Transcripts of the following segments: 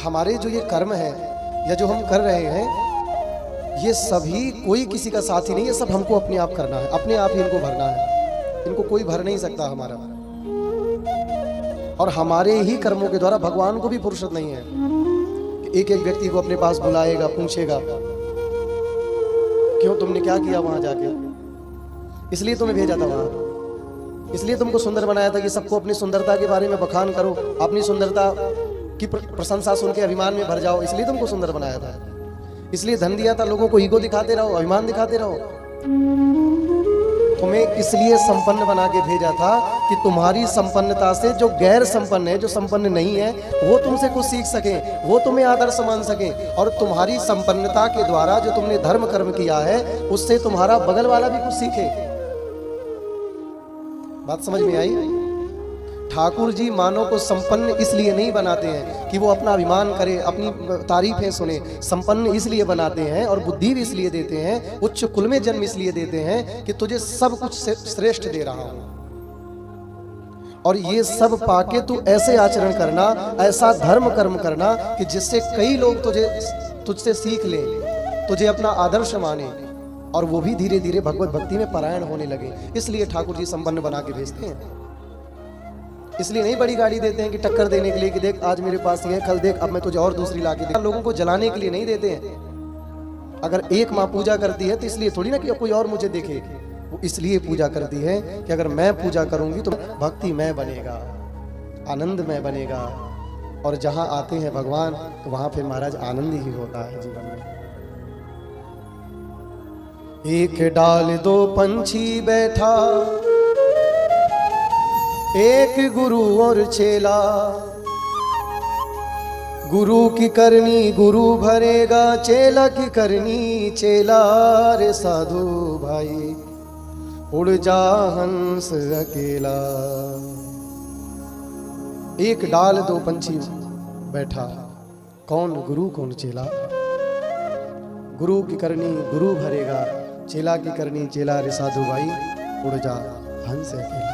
हमारे जो ये कर्म है या जो हम कर रहे हैं, ये सभी कोई किसी का साथी नहीं, ये सब हमको अपने आप करना है, अपने आप ही इनको भरना है। इनको कोई भर नहीं सकता हमारा। और हमारे ही कर्मों के द्वारा भगवान को भी फुर्सत नहीं है कि एक एक व्यक्ति को अपने पास बुलाएगा, पूछेगा क्यों तुमने क्या किया वहां जाके, इसलिए तुम्हें भेजा था वहां, इसलिए तुमको सुंदर बनाया था कि सबको अपनी सुंदरता के बारे में बखान करो, अपनी सुंदरता की प्रशंसा सुन के अभिमान में भर जाओ, इसलिए तुमको सुंदर बनाया था। इसलिए धन दिया था, लोगों को ईगो दिखाते रहो, अभिमान दिखाते रहो। तुम्हें इसलिए संपन्न बना के भेजा था कि तुम्हारी संपन्नता से जो गैर संपन्न है, जो संपन्न नहीं है, वो तुमसे कुछ सीख सके, वो तुम्हें आदर्श मान सके। और तुम्हारी संपन्नता के द्वारा जो तुमने धर्म कर्म किया है, उससे तुम्हारा बगल वाला भी कुछ सीखे। बात समझ में आई? ठाकुर जी मानव को संपन्न इसलिए नहीं बनाते हैं कि वो अपना अभिमान करे, अपनी तारीफें सुने। संपन्न इसलिए बनाते हैं और बुद्धि भी इसलिए देते हैं, उच्च कुल में जन्म इसलिए देते हैं कि तुझे सब कुछ श्रेष्ठ दे रहा हूं, और ये सब पाके तू ऐसे आचरण करना, ऐसा धर्म कर्म करना कि जिससे कई लोग तुझसे सीख ले, तुझे अपना आदर्श माने, और वो भी धीरे धीरे भगवत भक्ति में परायण होने लगे। इसलिए ठाकुर जी संपन्न बना के भेजते हैं। इसलिए नहीं बड़ी गाड़ी देते हैं कि टक्कर देने के लिए कि देख आज मेरे पास ये है, कल देख अब मैं तुझे और दूसरी ला के दे। लोगों को जलाने के लिए नहीं देते हैं। अगर एक माँ पूजा करती है तो इसलिए थोड़ी ना कि कोई और मुझे देखे, वो इसलिए पूजा करती है कि अगर मैं पूजा करूंगी तो भक्ति में बनेगा, आनंद में बनेगा, और जहां आते हैं भगवान तो वहां फिर महाराज आनंद ही होता है जीवन में। एक डाल दो पंछी बैठा, एक गुरु और चेला, गुरु की करनी गुरु भरेगा, चेला की करनी चेला। रे साधु भाई उड़ जा हंस अकेला। एक डाल दो पंछी बैठा, कौन गुरु कौन चेला। गुरु की करनी गुरु भरेगा, चेला की करनी चेला। रे साधु भाई उड़ जा हंस अकेला।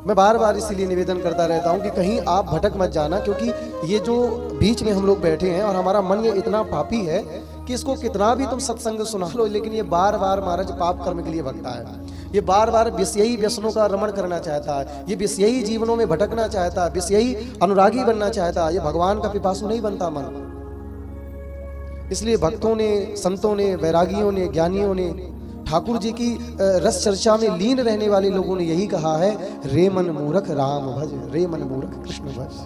मैं बार बार इसीलिए निवेदन करता रहता हूं कि कहीं आप भटक मत जाना, क्योंकि ये जो बीच में हम लोग बैठे हैं और हमारा मन ये इतना पापी है कि इसको कितना भी तुम सत्संग सुना लो, लेकिन ये बार बार महाराज पाप कर्म के लिए भगता है। ये बार बार विषयी व्यसनों का रमण करना चाहता है, ये विषयी जीवनों में भटकना चाहता है, विषयी अनुरागी बनना चाहता है। ये भगवान का पिपासु नहीं बनता मन। इसलिए भक्तों ने, संतों ने, वैरागियों ने, ज्ञानियों ने, ठाकुर जी की रस चर्चा में लीन रहने वाले लोगों ने यही कहा है, रे मन मूर्ख राम भज, रे मन मूर्ख कृष्ण भज।